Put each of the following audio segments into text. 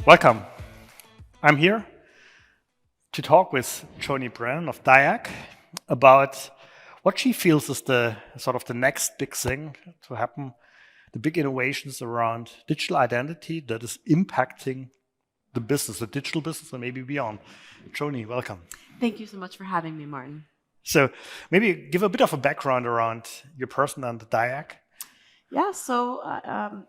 Welcome. I'm here to talk with Joni Brennan of DIAC about what she feels is the sort of the next big thing to happen, the big innovations around digital identity that is impacting the business, the digital business, and maybe beyond. Joni, welcome. Thank you so much for having me, Martin. So maybe give a bit of a background around your person and the DIAC. Yeah, so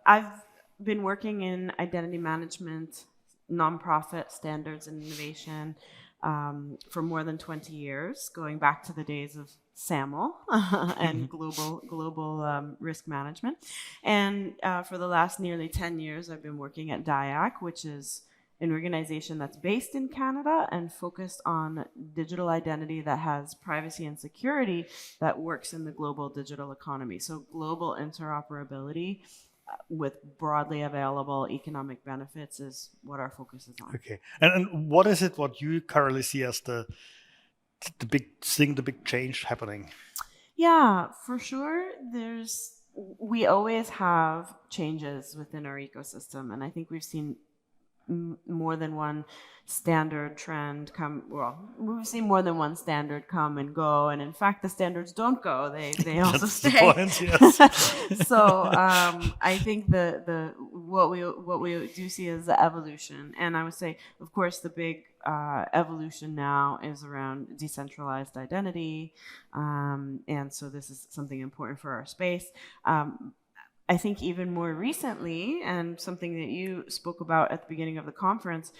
I've been working in identity management, nonprofit standards and innovation for more than 20 years, going back to the days of SAML and global risk management. And for the last nearly 10 years, I've been working at DIAC, which is an organization that's based in Canada and focused on digital identity that has privacy and security that works in the global digital economy. So global interoperability with broadly available economic benefits is what our focus is on. Okay. And what is it what you currently see as the big thing, the big change happening? Yeah, for sure. We always have changes within our ecosystem, and I think we've seen more than one standard trend come. Well, we've seen more than one standard come and go, and in fact, the standards don't go; they also stay. The point, yes. So I think what we do see is the evolution, and I would say, of course, the big evolution now is around decentralized identity, and so this is something important for our space. I think even more recently, and something that you spoke about at the beginning of the conference,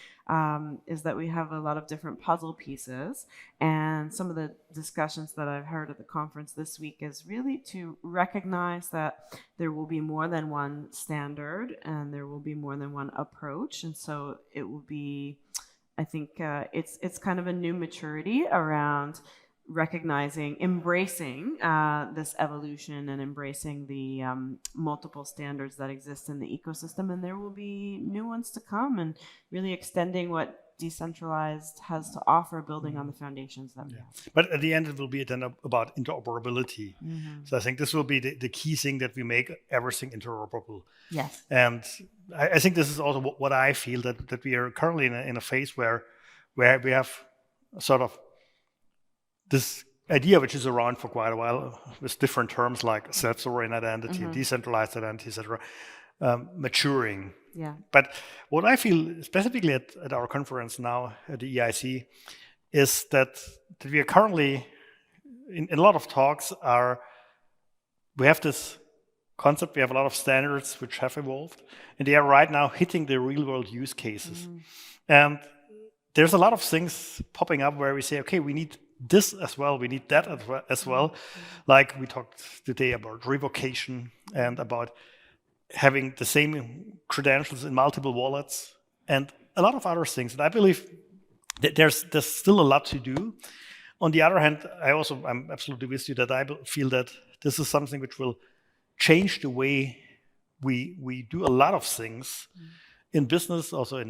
is that we have a lot of different puzzle pieces. And some of the discussions that I've heard at the conference this week is really to recognize that there will be more than one standard and there will be more than one approach. And so it will be, I think it's kind of a new maturity around embracing this evolution and embracing the multiple standards that exist in the ecosystem, and there will be new ones to come, and really extending what decentralized has to offer, building on the foundations that we have. But at the end, it will be then about interoperability. So I think this will be the key thing, that we make everything interoperable. Yes. And I think this is also what I feel, that we are currently in a phase where we have sort of this idea, which is around for quite a while, with different terms like self-sovereign identity, decentralized identity, etc., maturing. Yeah. But what I feel specifically at our conference now at the EIC is that we are currently in a lot of talks we have this concept, we have a lot of standards which have evolved, and they are right now hitting the real world use cases. And there's a lot of things popping up where we say, okay, we need this as well, we need that as well. Like we talked today about revocation and about having the same credentials in multiple wallets and a lot of other things. And I believe that there's still a lot to do. On the other hand, I'm absolutely with you that I feel that this is something which will change the way we do a lot of things in business. Also,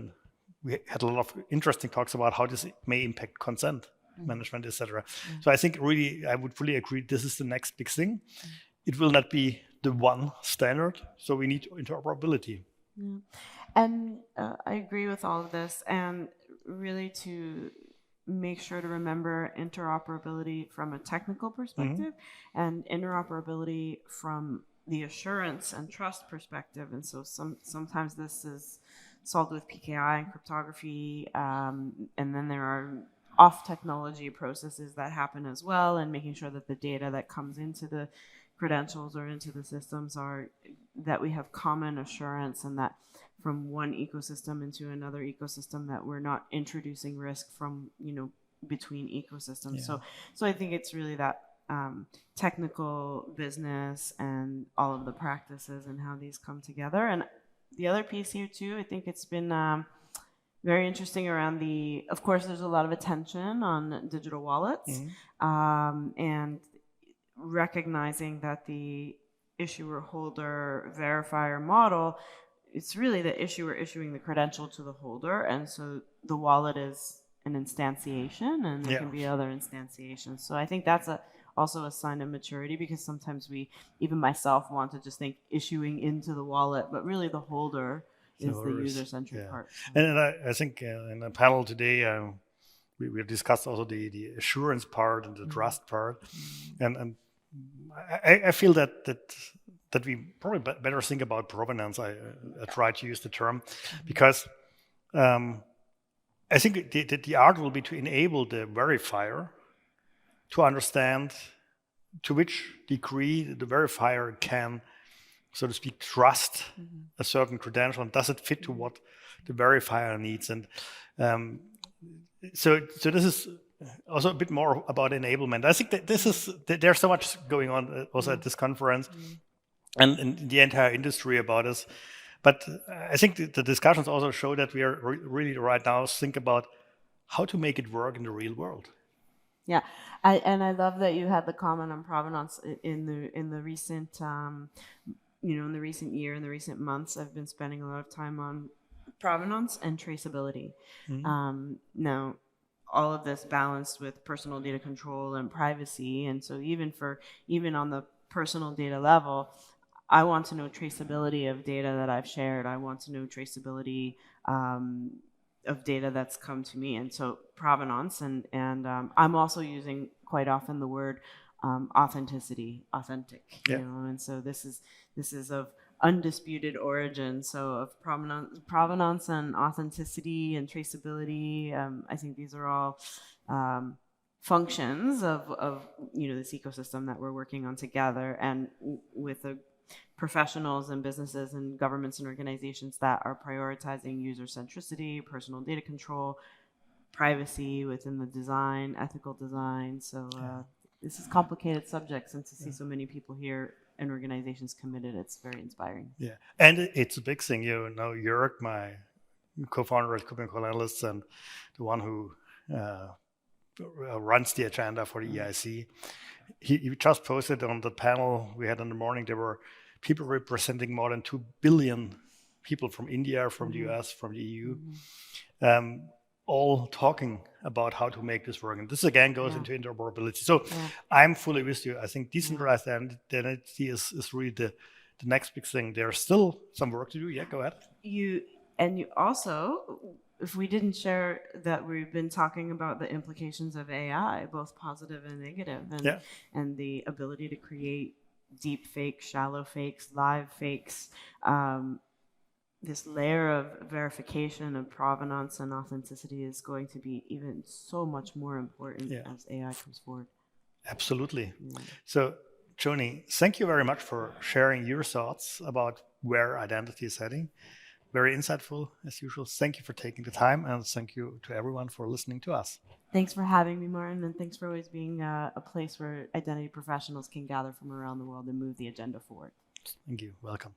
we had a lot of interesting talks about how this may impact consent management, etc. So I think really, I would fully agree, this is the next big thing. It will not be the one standard, so we need interoperability. Yeah. And I agree with all of this, and really to make sure to remember interoperability from a technical perspective and interoperability from the assurance and trust perspective. And so sometimes this is solved with PKI and cryptography, and then there are off technology processes that happen as well, and making sure that the data that comes into the credentials or into the systems that we have common assurance, and that from one ecosystem into another ecosystem, that we're not introducing risk from between ecosystems. Yeah. So I think it's really that technical business and all of the practices and how these come together. And the other piece here too, I think it's been very interesting around of course, there's a lot of attention on digital wallets, and recognizing that the issuer holder verifier model, it's really the issuer issuing the credential to the holder, and so the wallet is an instantiation, and there can be other instantiations. So I think that's also a sign of maturity, because sometimes even myself, want to just think issuing into the wallet, but really the holder is the user-centric part. So. And I think in a panel today, we discussed also the assurance part and the trust part, and I feel that we probably better think about provenance. I try to use the term because I think the art will be to enable the verifier to understand to which degree the verifier can, so to speak, trust a certain credential, and does it fit to what the verifier needs. And so this is also a bit more about enablement. I think that there's so much going on also at this conference and in the entire industry about this. But I think the discussions also show that we are really right now think about how to make it work in the real world. Yeah, I love that you had the comment on provenance in the recent, in the recent year, in the recent months. I've been spending a lot of time on provenance and traceability. Now, all of this balanced with personal data control and privacy, and so even on the personal data level, I want to know traceability of data that I've shared. I want to know traceability of data that's come to me, and so provenance, and I'm also using quite often the word authenticity, authentic, and so this is of undisputed origin. So of provenance and authenticity and traceability, I think these are all functions of this ecosystem that we're working on together, and with the professionals and businesses and governments and organizations that are prioritizing user centricity, personal data control, privacy within the design, ethical design. So this is complicated subjects, and to see so many people here and organizations committed, it's very inspiring. Yeah, and it's a big thing. Jörg, my co-founder at KuppingerCole Analysts and the one who runs the agenda for the EIC, he just posted on the panel we had in the morning, there were people representing more than 2 billion people from India, from the US, from the EU, all talking about how to make this work. And this again goes into interoperability. So I'm fully with you. I think decentralized identity is really the next big thing. There's still some work to do. Yeah, go ahead. You also, if we didn't share that, we've been talking about the implications of AI, both positive and negative, and the ability to create deep fakes, shallow fakes, live fakes. This layer of verification of provenance and authenticity is going to be even so much more important as AI comes forward. Absolutely. So, Joni, thank you very much for sharing your thoughts about where identity is heading. Very insightful, as usual. Thank you for taking the time, and thank you to everyone for listening to us. Thanks for having me, Martin, and thanks for always being a place where identity professionals can gather from around the world and move the agenda forward. Thank you. Welcome.